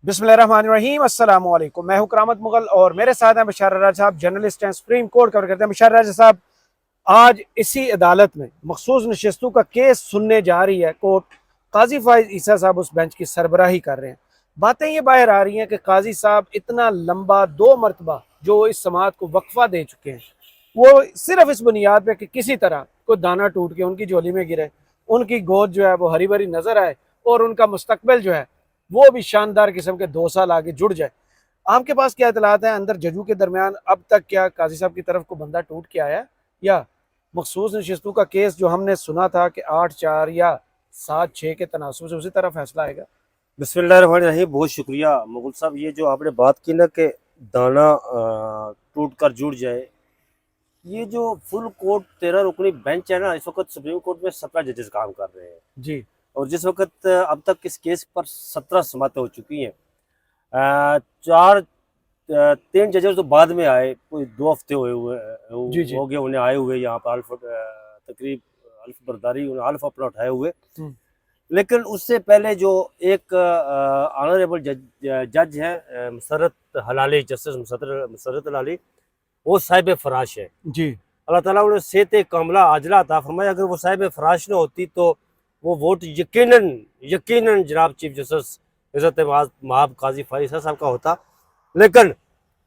बिस्मिल्लाहिर्रहमानिर्रहीम अस्सलाम वालेकुम। मैं हूं करामत मुगल और मेरे साथ हैं बशार राजा साहब, जर्नलिस्ट हैं, सुप्रीम कोर्ट कवर करते हैं। बशार राजा साहब, आज इसी अदालत में मखसूस नशस्तों का केस सुनने जा रही है कोर्ट। काजी फाइज ईसा साहब उस बेंच की सरबराही कर रहे हैं। बातें ये बाहर आ रही हैं कि काजी साहब इतना लंबा 2 मरतबा जो इस समात को वक्फा दे चुके हैं, वो सिर्फ इस बुनियाद पे कि किसी तरह कोई दाना टूट के उनकी झोली में गिरे, उनकी गोद जो है वो हरी भरी नजर आए और उनका मुस्तकबिल जो है वो भी शानदार किस्म के 2 साल आगे जुड़ जाए। आपके पास क्या इतलात है अंदर जजों के दरमियान? अब तक क्या काजी साहब की तरफ को बंदा टूट के आया, या मखसूस नशिस्तों का केस जो हमने सुना था कि 8-4 या 7-6 के तनासब से उसी तरह फैसला आएगा? बिस्मिल्लाहिर्रहमानिर्रहीम। बहुत शुक्रिया मुगल साहब। ये जो आपने बात की ना कि दाना टूट कर जुड़ जाए, ये जो फुल कोर्ट 13 रुकनी बेंच है ना, इस वक्त सुप्रीम कोर्ट में 17 जजेस काम कर रहे हैं जी। और जिस वक्त अब तक इस केस पर 17 समातें हो चुकी हैं। चार 3 जजेस तो बाद में आए, कोई 2 हफ्ते जी। हो गए उन्हें आए हुए यहाँ पर तकरीब अल्फ बरदारी अल्फ अपना उठाए हुए। लेकिन उससे पहले जो एक ऑनरेबल जज है मुसरत हलाली, जस्टिस मुसरत हलाली, वो साहिब फराश है जी। अल्लाह ताला उन्हें सेहत कामला आजला अता फरमाया। अगर वो साहिब फराश न होती तो वो वोट यकीनन जनाब चीफ जस्टिस इज़्ज़त महाब काजी फाइज साहब का होता। लेकिन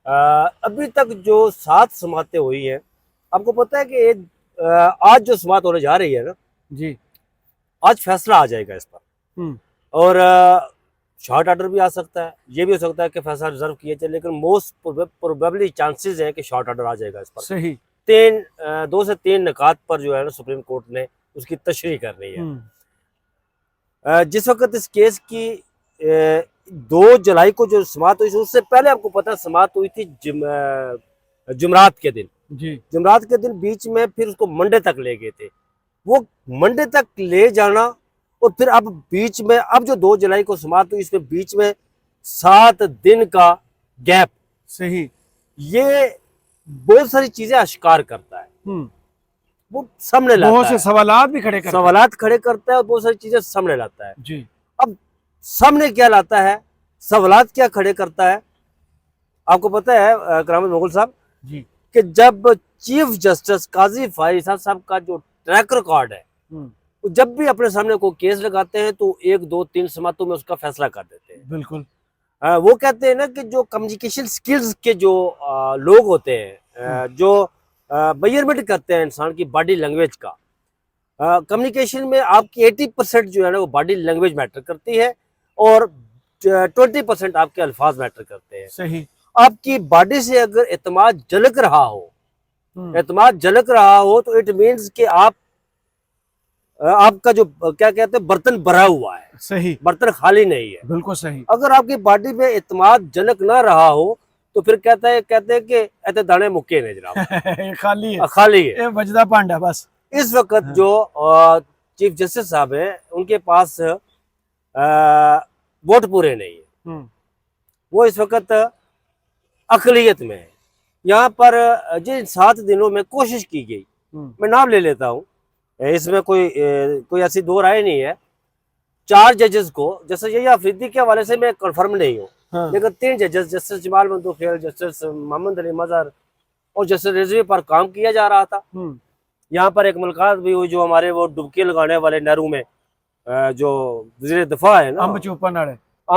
अभी तक जो 7 समातें हुई हैं, आपको पता है कि आज जो समात होने जा रही है ना जी, आज फैसला आ जाएगा इस पर। और शॉर्ट ऑर्डर भी आ सकता है, ये भी हो सकता है कि फैसला रिजर्व किया जाए, लेकिन मोस्ट प्रोबेबली चांसेस है कि शॉर्ट ऑर्डर आ जाएगा इस पर। सही। 2 से 3 निकात पर जो है ना सुप्रीम कोर्ट ने उसकी तशरीह कर रही है। जिस वक्त इस केस की 2 जुलाई को जो समात हुई, उससे पहले आपको पता समात हुई थी जुमरात के दिन। जी। जुमरात के दिन बीच में फिर उसको मंडे तक ले गए थे। वो मंडे तक ले जाना और फिर अब बीच में अब जो 2 जुलाई को समाप्त हुई, इसमें बीच में 7 दिन का गैप, सही। ये बहुत सारी चीजें आश्कार करता है। वो सामने लाता है, बहुत से सवालात भी खड़े करता है। सवालात खड़े करता है और बहुत सारी चीजें सामने लाता है। जी। अब सामने क्या लाता है, सवालात क्या खड़े करता है, आपको पता है करामत मुगल साहब जी कि जब चीफ जस्टिस काजी फाइज साहब का जो ट्रैक रिकॉर्ड है, तो जब भी अपने सामने कोई केस लगाते हैं तो 1, 2, 3 समातों में उसका फैसला कर देते हैं। बिल्कुल। वो कहते हैं ना कि जो कम्युनिकेशन स्किल्स के जो लोग होते हैं, जो मेजरमेंट करते हैं इंसान की बॉडी लैंग्वेज का, कम्युनिकेशन में आपकी 80% जो है ना वो बॉडी लैंग्वेज मैटर करती है और 20% आपके अल्फाज मैटर करते हैं। सही। आपकी बॉडी से अगर एतमाद झलक रहा हो तो इट मीन्स कि आपका जो क्या कहते हैं बर्तन भरा हुआ है। सही। बर्तन खाली नहीं है। बिल्कुल सही। अगर आपकी बॉडी में एतमाद झलक ना रहा हो तो फिर कहते हैं कि ऐसे दाने मुक्के ने जनाब खाली है, खाली है, ये बजदा भांडा बस। इस वक्त जो चीफ जस्टिस साहब है उनके पास वोट पूरे नहीं है। वो इस वक्त अकलियत में है। यहाँ पर जिन 7 दिनों में कोशिश की गई, मैं नाम ले लेता हूँ, इसमें कोई ऐसी 2 राय नहीं है। 4 जजेस को, जैसे यही अफरीदी के हवाले से मैं कंफर्म नहीं हूँ, लेकिन 3 जजेस जस्टिस जमाल मंदोखेल, जस्टिस मोहम्मद अली मजहर और जस्टिस रिजवी पर काम किया जा रहा था। यहाँ पर एक मुलाकात भी हुई जो हमारे वो डुबकी लगाने वाले नहरों में जो वज़ीर दफा है ना, अम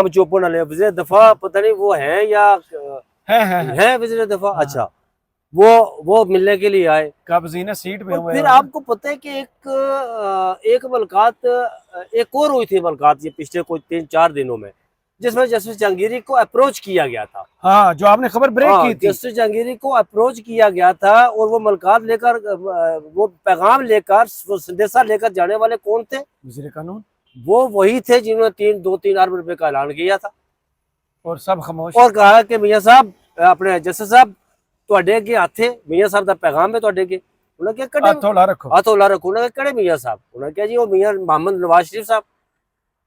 चोपन वाले वज़ीर दफा, पता नहीं वो है या है वज़ीर दफा। अच्छा, वो मिलने के लिए आए, काबज़ीना सीट पे हुए। फिर आपको पता है कि एक मुलाकात एक और हुई थी मुलाकात ये पिछले कोई 3-4 दिनों में, जिसमें जस्टिस जहांगीरी को अप्रोच किया गया था। हाँ, जो आपने खबर ब्रेक की थी। जस्टिस जहांगीरी को अप्रोच किया गया था और वो मुलाकात लेकर, वो पैगाम लेकर, वो संदेशा लेकर जाने वाले कौन थे? वज़ीर कानून। वो वही थे जिन्होंने 2-3 अरब रुपए का ऐलान किया था और सब खामोश, और कहा कि मियाँ साहब, अपने जस्टिस साहब ਤੁਹਾਡੇ ਅੱਗੇ ਹੱਥੇ ਮੀਆਂ ਸਾਹਿਬ ਦਾ ਪੈगाम ਹੈ ਤੁਹਾਡੇ ਅੱਗੇ। ਉਹਨਾਂ ਕਿਹਾ ਕੜੇ ਹੱਥ ਹੌਲਾ ਰੱਖੋ, ਹੱਥ ਹੌਲਾ ਰੱਖੋ। ਉਹਨਾਂ ਕਿਹਾ ਕੜੇ ਮੀਆਂ ਸਾਹਿਬ? ਉਹਨਾਂ ਕਿਹਾ ਜੀ ਉਹ ਮੀਆਂ ਮੁਹੰਮਦ ਨਵਾਜ਼ ਸ਼ਰੀਫ ਸਾਹਿਬ।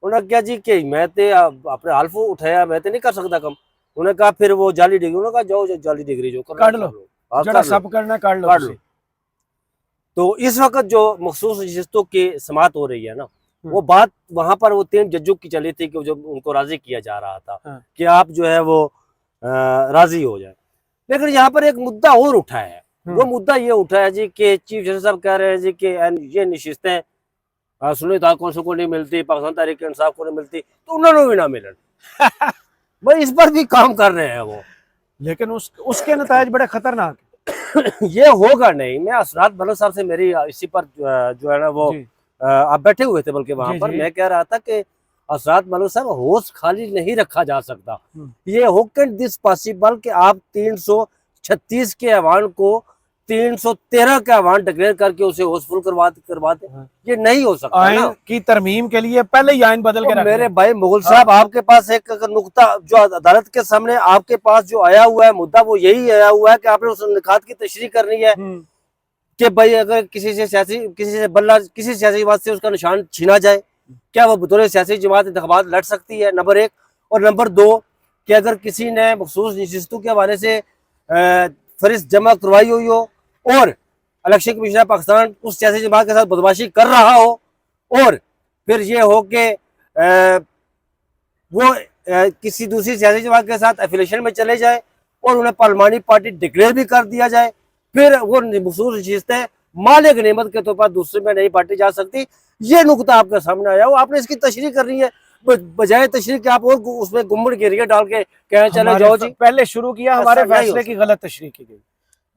ਉਹਨਾਂ ਕਿਹਾ ਜੀ कि मैं ਤੇ ਆਪਣੇ ਹਲਫ ਉਠਾਇਆ, मैं ਤੇ नहीं कर सकता कम। उन्होंने कहा फिर वो जाली डिग्री, उन्होंने कहा जाओ जाली डिग्री जो काट लो, जरा सब करना काट लो। तो इस वक्त जो मखसूस नशिस्तों की समात हो रही है ना, वो बात वहां पर वो 3 जजों की चली थी कि जब उनको राजी किया जा रहा था हाँ। कि आप जो है वो राजी हो जाए। लेकिन यहाँ पर एक मुद्दा और उठा है, वो मुद्दा ये उठा है जी कि चीफ जस्टिस साहब कह रहे हैं जी कि ये नशिस्तें सुन्नी कौंसिल को नहीं मिलती, पाकिस्तान तहरीक इंसाफ को नहीं मिलती, तो उन्होंने भी ना मिलन। भाई इस पर भी काम कर रहे हैं वो। लेकिन उसके नतायज बड़े खतरनाक ये होगा नहीं। मैं असरात मलिक साहब से मेरी इसी पर जो है ना वो जी। आप बैठे हुए थे बल्कि वहां जी, पर जी। मैं कह रहा था कि असरात मलिक साहब होश खाली नहीं रखा जा सकता। ये हो कैन दिस पॉसिबल कि आप 336 के ऐवान को 313 का ऐवान डिक्लेयर करके उसे होशफुल करवा दे। ये नहीं हो सकता आइन ना। की तरमीम के लिए पहले ही आइन बदल के तो रख मेरे दें। भाई मुगल साहब आपके पास एक नुक्ता जो अदालत के सामने आपके पास जो आया हुआ है मुद्दा वो यही आया हुआ है कि आपने उस निकात की तशरीह करनी है कि भाई अगर किसी किसी सियासी जमात से उसका निशान छीना जाए, क्या वो बतौर सियासी जमात इंतखाबात लड़ सकती है, नंबर 1। और नंबर 2 कि अगर किसी ने मखसूस नशिस्तों के हवाले से फरिस्त जमा करवाई हुई हो और इलेक्शन कमीशन पाकिस्तान उस सियासी जमात के साथ बदमाशी कर रहा हो और फिर ये हो कि वो किसी दूसरी सियासी जमात के साथ एफिलेशन में चले जाए और उन्हें पार्लिमानी पार्टी डिक्लेयर भी कर दिया जाए, फिर वो मखसूस नशिस्तें मालिक नेमत के तौर पर दूसरी में नई पार्टी जा सकती। ये नुकता आपके सामने आया हो, आपने इसकी तशरीह करनी है बजाय तशरीह के आप और उसमें गुम्बद घेरिया डाल के कहें चले जाओ जी। पहले शुरू किया, हमारे ऐसा नहीं हो फैसले की गलत तशरीह की गई।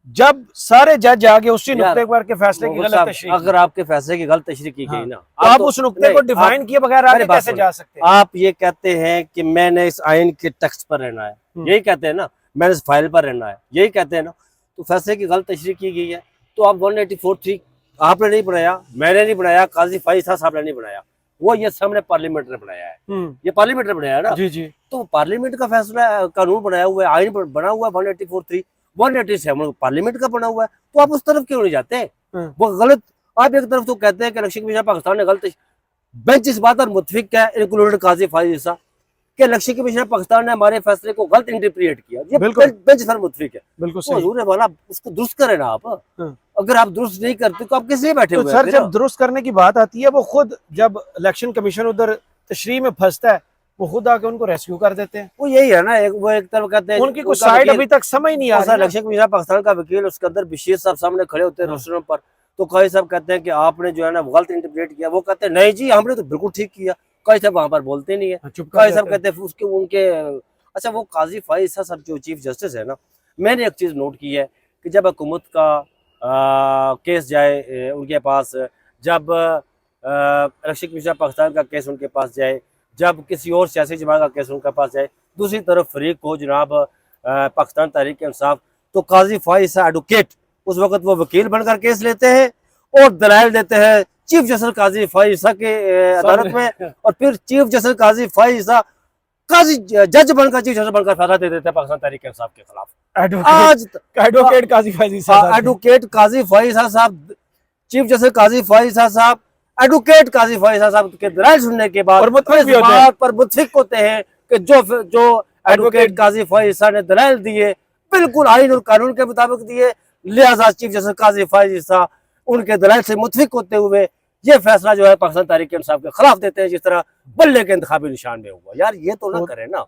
जब सारे जज आगे उसी यार, नुक्ते पर के फैसले की मुगल गलत साहब, तशरीह अगर आपके फैसले की गलत तशरीह की गई ना तो आप तो उस नुक्ते नहीं, को डिफाइन किए बगैर आगे मेरी बात कैसे सुनो। जा सकते हैं? आप ये कहते हैं कि मैंने इस आइन के टेक्स्ट पर रहना है, यही कहते हैं ना, मैंने इस फाइल पर रहना है, यही कहते हैं ना, तो फैसले की गलत तशरीह की गई है। तो आप 184(3) आपने नहीं बनाया, मैंने नहीं बनाया, काजी फाइज साहब ने नहीं बनाया, वो ये सामने पार्लियामेंट ने बनाया है, ये पार्लियामेंट ने बनाया है ना। जी जी। तो पार्लियामेंट का फैसला कानून बनाया हुआ है, आइन बना हुआ है 184(3), 187 पार्लियामेंट का बना हुआ है, तो आप उस तरफ क्यों नहीं जाते? वो गलत। आप एक तरफ तो कहते हैं कि इलेक्शन कमीशन पाकिस्तान ने गलत, बेंच इस बात पर मुतफिक है इंक्लूडेड काजी फाइज साहब कि इलेक्शन कमीशन पाकिस्तान ने हमारे फैसले को गलत इंटरप्रिएट किया, ये बेंच पर मुतफिक है। बिल्कुल तो हजूर वाला उसको दुरुस्त करें ना आप। अगर आप दुरुस्त नहीं करते तो आप किस लिए बैठे तो हुए सर हैं? जब दुरुस्त करने की बात आती है वो खुद, जब इलेक्शन कमीशन उधर तशरीह में फंसता है वो खुद आके उनको रेस्क्यू कर देते हैं। वो यही है ना, वो एक तरफ कहते हैं उनकी कुछ साइड अभी तक समझ नहीं आ रही। इलेक्शन कमीशन पाकिस्तान का वकील उसके अंदर बशीर साहब सामने खड़े होते हैं रोस्टर पर, तो काजी साहब कहते हैं कि आपने जो है ना गलत इंटरप्रेट किया, वो कहते हैं नहीं जी हमने तो बिल्कुल ठीक किया। काजी साहब वहां पर बोलते नहीं है, काजी साहब कहते हैं उसके उनके। अच्छा, वो काजी फाइज साहब जो चीफ जस्टिस है ना, मैंने एक चीज नोट की है कि जब हुकूमत का केस जाए उनके पास, जब इलेक्शन कमीशन पाकिस्तान का केस उनके पास जाए, जब किसी और सियासी जमात का केस उनके पास जाए, दूसरी तरफ फरीक हो जनाब पाकिस्तान तहरीक इंसाफ, तो काजी फाइज एडवोकेट उस वक्त वो वकील बनकर केस लेते हैं और दलाइल देते हैं चीफ जस्टिस काजी फाइज के अदालत में, और फिर चीफ जस्टिस काजी फाइज काजी जज बनकर चीफ जस्टिस बनकर फैसला दे देते हैं पाकिस्तान तहरीक इंसाफ के खिलाफ। आज एडवोकेट काजी फाइज साहब, एडवोकेट काजी फाइज साहब, चीफ जस्टिस काजी फाइज साहब एडवोकेट काजी फाइज साहब के दलाइल सुनने के बाद बात पर मुतफिक होते हैं कि जो एडवोकेट काजी फाइज साहब ने दलाइल दिए बिल्कुल आइन और कानून के मुताबिक दिए, लिहाजा चीफ जस्टिस काजी फाइज साहब उनके दलाइल से मुतफिक होते हुए ये फैसला जो है पाकिस्तान तहरीक इंसाफ के खिलाफ देते हैं, जिस तरह बल्ले के इंतखाबी निशान में हुआ। यार ये तो ना करें ना,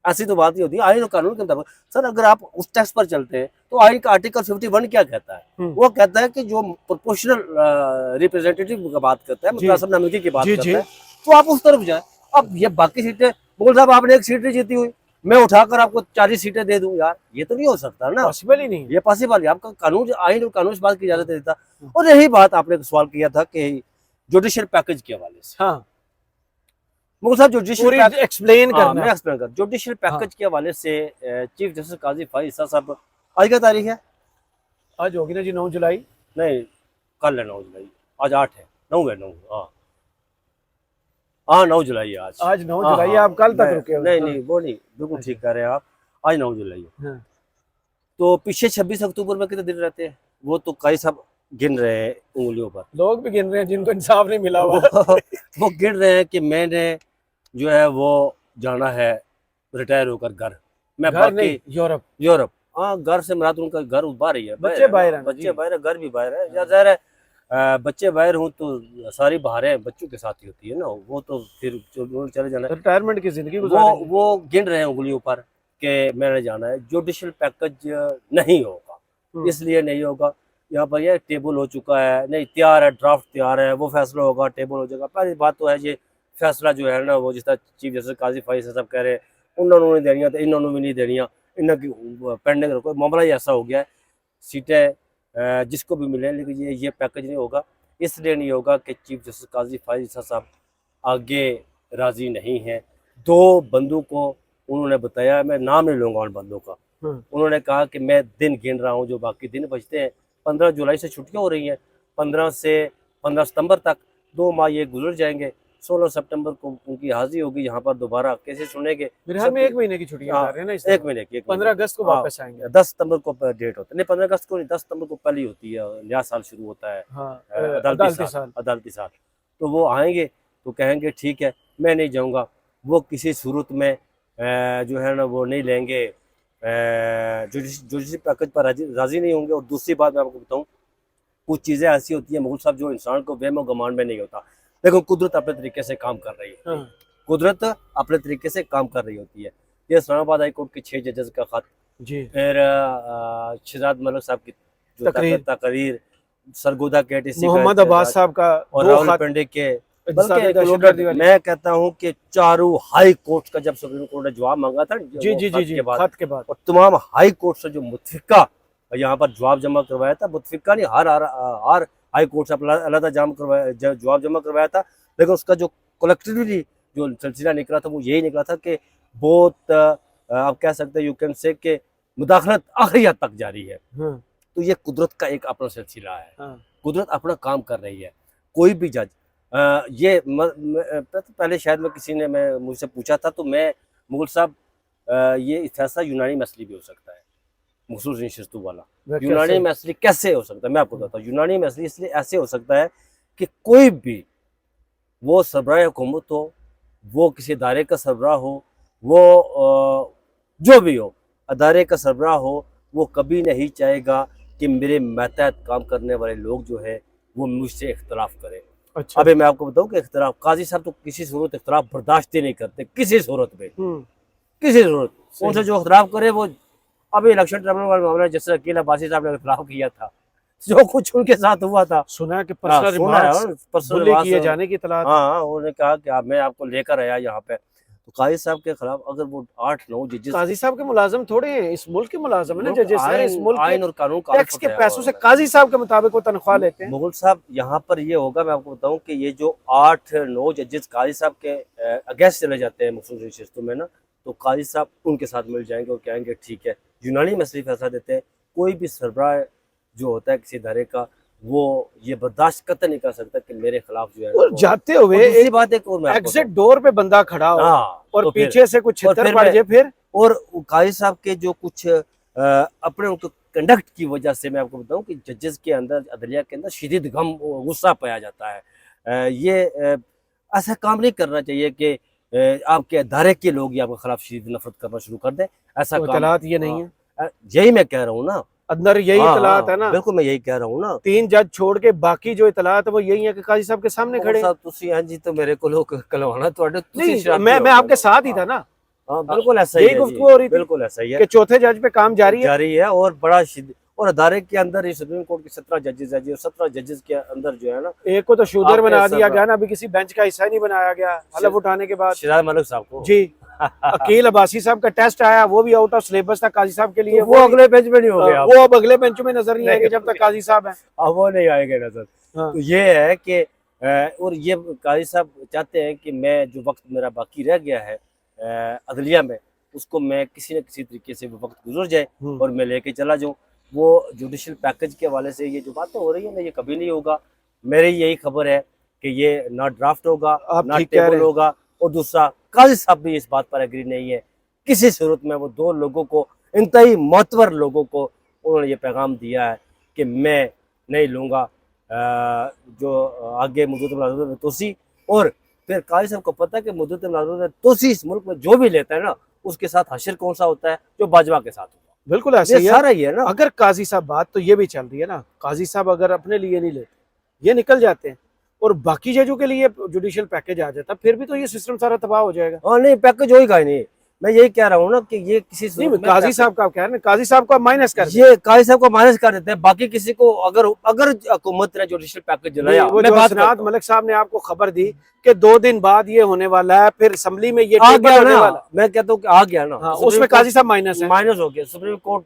ऐसी तो बात ही होती है आइन और कानून के मुताबिक। सर अगर आप उस टेक्स्ट पर चलते हैं तो आइन का आर्टिकल 51 क्या कहता है? वो कहता है कि जो प्रोपोर्शनल रिप्रेजेंटेटिव की बात करता है, मुतनासिब नामजदगी की बात करता है, तो आप उस तरफ जाए। अब ये बाकी सीटें, मुगल साहब आपने एक सीट जीती हुई, मैं उठाकर आपको 40 सीटें दे दूं, यार ये तो नहीं हो सकता ना, पॉसिबल ही नहीं, ये पॉसिबल है। आपका कानून, आइन और कानून इस बात की इजाजत देता। और यही बात आपने सवाल किया था कि जुडिशियल पैकेज के हवाले से, हाँ मुगल साहब जुडिशियल एक्सप्लेन करना, मैं एक्सप्लेन कर। जुडिशियल पैकेज के हवाले से चीफ जस्टिस काजी फाइज साहब, आज क्या तारीख है? आज होगी ना जी 9 जुलाई। नहीं, कल है 9 जुलाई, आज 8 है, 9 है, 9, हाँ 9 जुलाई है आज 9 जुलाई। आप कल तक रुके? नहीं वो नहीं, बिल्कुल ठीक कह रहे हैं आप, आज 9 जुलाई है। तो पीछे 26 अक्टूबर में कितने दिन रहते हैं वो तो काजी साहब गिन रहे हैं उंगलियों पर, लोग भी गिन रहे हैं जिनको इंसाफ नहीं मिला हुआ वो गिन रहे हैं कि मैंने जो है वो जाना है रिटायर होकर घर, मैं घर नहीं, यूरोप। हाँ, घर से मुराद उनका घर बाहर ही है, बच्चे बाहर है, घर भी बाहर है। यार ज़ाहिर है बच्चे बाहर हूँ तो सारी बाहरें बच्चों के साथ ही होती है ना, वो तो फिर जो चले जाना है। रिटायरमेंट की जिंदगी वो गुजारेंगे। वो गिन रहे हैं उंगलियों पर कि मैंने जाना है। जुडिशल पैकेज नहीं होगा, इसलिए नहीं होगा। यहाँ पर ये टेबल हो चुका है, नहीं तैयार है, ड्राफ्ट तैयार है, वो फैसला होगा, टेबल हो जाएगा। पहली बात तो है ये फैसला जो है ना, वो जिस तरह चीफ जस्टिस काजी फाइज सब कह रहे हैं उन्होंने नहीं देनिया तो इन्होंने भी नहीं देनिया, इनकी पेंडिंग रखो। मामला ही ऐसा हो गया है, सीटें जिसको भी मिले, लेकिन ये पैकेज नहीं होगा। इसलिए नहीं होगा कि चीफ जस्टिस काजी फाइज साहब आगे राजी नहीं है। दो बंदों को उन्होंने बताया, मैं नाम नहीं लूंगा उन बंदों का, उन्होंने कहा कि मैं दिन गिन रहा हूँ, जो बाकी दिन बचते हैं। 15 जुलाई से छुट्टियां हो रही हैं, 15 से 15 सितंबर तक 2 माह ये गुजर जाएंगे। 16 सितंबर को उनकी हाजिरी होगी यहाँ पर, दोबारा कैसे सुनेंगे। मेरे हाल में 1 महीने की छुट्टियां जा रही है ना, एक महीने की, 15 अगस्त को वापस आएंगे। 10 सितंबर को डेट होता है, नहीं 15 अगस्त को नहीं, 10 सितंबर को पहले ही होती है, नया साल शुरू होता है। अदालती साल। तो वो आएंगे तो कहेंगे ठीक है मैं नहीं जाऊँगा। वो किसी सूरत में जो है ना वो नहीं लेंगे, जुडिशल पैकेज पर राजी नहीं होंगे। और दूसरी बात मैं आपको बताऊं, कुछ चीज़ें ऐसी होती हैं मुगल साहब जो इंसान को वहम और गुमान में नहीं होता। देखो कुदरत अपने तरीके से काम कर रही है, कुदरत अपने तरीके से काम कर रही होती है। ये इस्लामाबाद हाई कोर्ट के 6 जजेस का खत, फिर शहजाद मलिक साहब की जो तकरीर, सरगोदा के TC मोहम्मद अब्बास साहब का, और रावलपिंडी के, बल्कि मैं कहता हूं कि चारों हाई कोर्ट का जब सुप्रीम कोर्ट ने जवाब मांगा था खत के बाद, और तमाम हाई कोर्ट से जो मुतफिका यहाँ पर जवाब जमा करवाया था, मुतफिका नहीं हर हाई कोर्ट से अलग जवाब जमा करवाया था, लेकिन उसका जो कलेक्टिवली जो सिलसिला निकला था वो यही निकला था कि बहुत आप कह सकते हैं यू कैन से कि मुदाखलत आखिरी हद तक जारी है। तो ये कुदरत का एक अपना सिलसिला है, कुदरत अपना काम कर रही है। कोई भी जज ये पहले शायद किसी ने मुझसे पूछा था, तो मैं मुगल साहब ये फैसला यूनानी मसली भी हो सकता है, मखसूस नशिस्तों वाला। यूनानी मसली कैसे हो सकता है मैं आपको बताता हूँ। यूनानी मसली इसलिए ऐसे हो सकता है कि कोई भी वो सरबराह हुकूमत हो, वो किसी अदारे का सरबराह हो, वो जो भी हो अदारे का सरबराह हो, वो कभी नहीं चाहेगा कि मेरे मातहत काम करने वाले लोग जो है वो मुझसे इख्तलाफ करें। अच्छा। अभी मैं आपको बताऊं कि इख्तलाफ, काजी साहब तो किसी सूरत इख्तलाफ बर्दाश्त ही नहीं करते, किसी सूरत में, किसी सूरत। उनसे जो इख्तलाफ करे वो, अभी इलेक्शन ट्रिब्यूनल वाला मामला जैसे अकील अब्बासी साहब ने इख्तलाफ किया था, जो कुछ उनके साथ हुआ था, सुना कि पर्सनल किए जाने की इत्तला। हाँ, उन्होंने कहा कि मैं आपको लेकर आया यहाँ पे। तो काजी साहब के खिलाफ अगर वो 8-9 जजेस, काजी साहब के मुलाजिम थोड़े हैं, इस मुल्क के मुलाजिम है ना जजेस, इस मुल्क आइन और कानून का टैक्स के पैसों से काजी साहब के मुताबिक वो तनख्वाह लेते हैं। मुगल साहब यहाँ पर ये होगा, मैं आपको बताऊं कि ये जो 8-9 जजेस काजी साहब के अगेंस्ट चले जाते हैं मखसूस नशिस्तों में ना, तो काजी साहब उनके साथ मिल जाएंगे और कहेंगे ठीक है, यूनानी मसली फैसला देते हैं। कोई भी सरबराह जो होता है किसी इदारे का, वो ये बर्दाश्त कतई नहीं कर सकता कि मेरे खिलाफ जो है और जाते हुए एक बात एग्जिट डोर पे बंदा खड़ा हो और तो पीछे से कुछ छितर पड़ जाए फिर। और काजी साहब के जो कुछ अपने उनको कंडक्ट की वजह से मैं आपको बताऊं कि जजेस के अंदर, अदलिया के अंदर शदीद गम गुस्सा पाया जाता है। ये ऐसा काम नहीं करना चाहिए कि आपके अदारे के लोग ही आपके खिलाफ शदीद नफरत करना शुरू कर दें। ऐसा काम ये नहीं है, यही मैं कह रहा हूँ ना, अंदर यही इतलात है ना। बिल्कुल मैं यही कह रहा हूँ ना। 3 जज छोड़ के बाकी जो इतलात है वो यही है कि काजी साहब के सामने खड़े। हाँ जी, तो मेरे को लोग कलवाना नहीं, मैं आपके साथ ही था ना। हाँ, बिल्कुल ऐसा ही गुफ्तगू हो रही थी, बिल्कुल ऐसा ही है कि चौथे जज पे काम जारी है और बड़ा और अदारे के अंदर सुप्रीम कोर्ट के 17 जजेस है जी, और 17 जजेस के अंदर जो है ना, एक को तो शूदर बना दिया गया ना, अभी किसी बेंच का हिस्सा नहीं बनाया गया हलफ उठाने के बाद। शहजाद मलिक साहब को जी अकील अब्बासी साहब का टेस्ट आया, वो भी आउट ऑफ सिलेबस था काजी साहब के लिए। वो अगले बेंच में नहीं हो गया, वो अब अगले बेंच में नजर नहीं आएंगे जब तक काजी साहब है, अब वो नहीं आएंगे नजर। तो ये है कि और ये काजी साहब चाहते हैं कि मैं जो वक्त मेरा बाकी रह गया है अदलिया में, उसको मैं किसी न किसी तरीके से वो वक्त गुजर जाए और मैं लेके चला जाऊँ। वो जुडिशल पैकेज के हवाले से ये जो बातें हो रही है ना, ये कभी नहीं होगा। मेरी यही खबर है कि ये ना ड्राफ्ट होगा ना टेबल होगा। और दूसरा, काजी साहब भी इस बात पर एग्री नहीं है किसी सूरत में। वो 2 लोगों को, इंतहाई मोतबर लोगों को उन्होंने ये पैगाम दिया है कि मैं नहीं लूँगा जो आगे मुद्दत तोसी। और फिर काजी साहब को पता है कि मुद्दत तोसी इस मुल्क में जो भी लेता है ना, उसके साथ हशर कौन सा होता है, जो बाजवा के साथ होता है। बिल्कुल ऐसा ही सारा ही है ना। अगर काजी साहब, बात तो ये भी चल रही है ना, काजी साहब अगर अपने लिए नहीं लेते ये निकल जाते हैं और बाकी जजों के लिए जुडिशियल पैकेज आ जाता, फिर भी तो ये सिस्टम सारा तबाह हो जाएगा। हाँ नहीं, पैकेज होगा ही नहीं। मैं यही कह रहा हूँ ना कि ये किसी नहीं, सूरत में काजी साहब का आप कह रहे हैं, काजी साहब को माइनस कर ये काजी साहब को माइनस कर देते हैं, बाकी किसी को अगर अगर हुकूमत ने जुडिशियल पैकेज दिलाया, वो मैं जो बात हसनात करता हूं। मलिक साहब ने आपको खबर दी कि 2 दिन बाद ये होने वाला है, फिर असम्बली में ये आ टेबल गया होने ना, वाला। मैं कहता हूँ कि आ गया ना, हाँ, सुप्रीम उसमें कोर्ट काजी साहब माइनस है। माइनस हो गया। सुप्रीम कोर्ट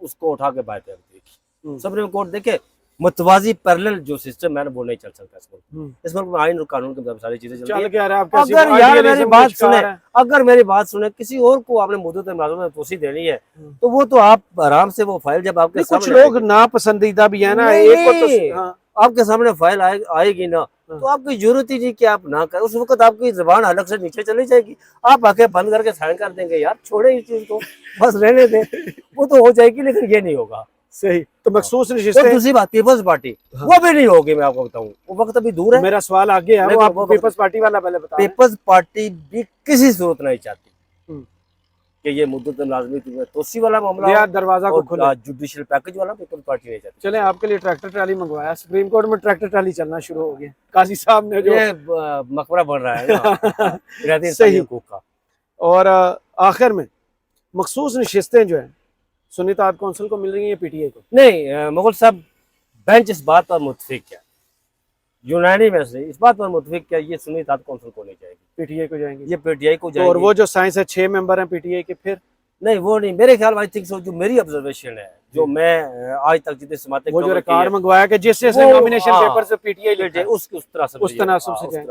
उसको उठा के बात हम्म। है। सुप्रीम कोर्ट देखे मुतवाजी पैरेलल जो सिस्टम है ना, वो नहीं चल सकता इस मुल्क। इस मुल्क में आइन और कानून के मुताबिक सारी चीजें चलती चल है। के आ रहा है, आप कैसी अगर यार मेरी idealism बात के शिकार सुने, हैं। अगर मेरी बात सुने, किसी और को आपने मुद्दत मुलाज़मत में तोसी देनी है तो वो तो आप आराम से वो फाइल जब आपके नहीं, कुछ सामने लोग नापसंदीदा भी है ना, नहीं, एक को नहीं। तो हाँ, आपके सामने फाइल आएगी ना, तो आपकी जरूरत ही नहीं कि आप ना करें। उस वक्त आपकी जबान अलग से नीचे चली जाएगी, आप आके बंद करके साइन कर देंगे। यार छोड़े इस चीज को, बस रहने दें, वो तो हो जाएगी, लेकिन ये नहीं होगा। सही। तो मखसूस और नशिस्तें, दूसरी बात पीपल्स पार्टी, हाँ। वो भी नहीं होगी। मैं आपको बताऊं, वो वक्त अभी दूर है। मेरा सवाल आगे है, वो लेकिन आप वो पीपल्स पार्टी वाला पहले बता रहे हैं। पीपल्स पार्टी भी किसी सूरत नहीं चाहती हम्म। कि ये मुद्दत लाजमी तोसी वाला मामला यार दरवाजा को खोले। और जुडिशियल पैकेज वाला पीपल्स पार्टी नहीं चाहती। चले, आपके लिए ट्रैक्टर ट्राली मंगवाया, सुप्रीम कोर्ट में ट्रैक्टर ट्राली चलना शुरू हो गया, काजी साहब ने जो ये मकबरा बन रहा है ना रहती सही। हकूक का। और आखिर में मखसूस नशिस्तें जो है सुन्नी इत्तेहाद कौंसिल को मिल रही है या पीटीआई को? नहीं, मुगल साहब बेंच इस बात पर मुतफिक है, यूनानी में से इस बात पर मुतफिक है, ये सुन्नी इत्तेहाद कौंसिल को नहीं जाएगी, पीटीआई को जाएंगे। ये पीटीआई को तो जाएगी। और वो जो साइंस है 6 मेंबर हैं पीटीआई के, फिर नहीं वो नहीं, मेरे ख्याल आई थिंक सो, जो मेरी ऑब्जर्वेशन है, जो मैं आज तक जितने समातें वो जो cover की रिकॉर्ड है, मंगवाया कि जिस जैसे वो, नॉमिनेशन हाँ, पेपर से पीटीआई लिखा है, उस तनासब उस तनासब से जाए।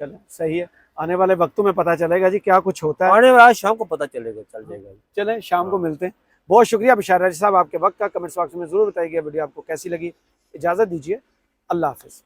चले, सही है। आने वाले वक्तों में पता चलेगा जी क्या कुछ होता है। आने वाले आज शाम को पता चलेगा, चल जाएगा। चले, शाम को मिलते हैं। बहुत शुक्रिया बशार राजी साहब आपके वक्त का। कमेंट्स बॉक्स में जरूर बताइए वीडियो आपको कैसी लगी। इजाजत दीजिए, अल्लाह हाफिज।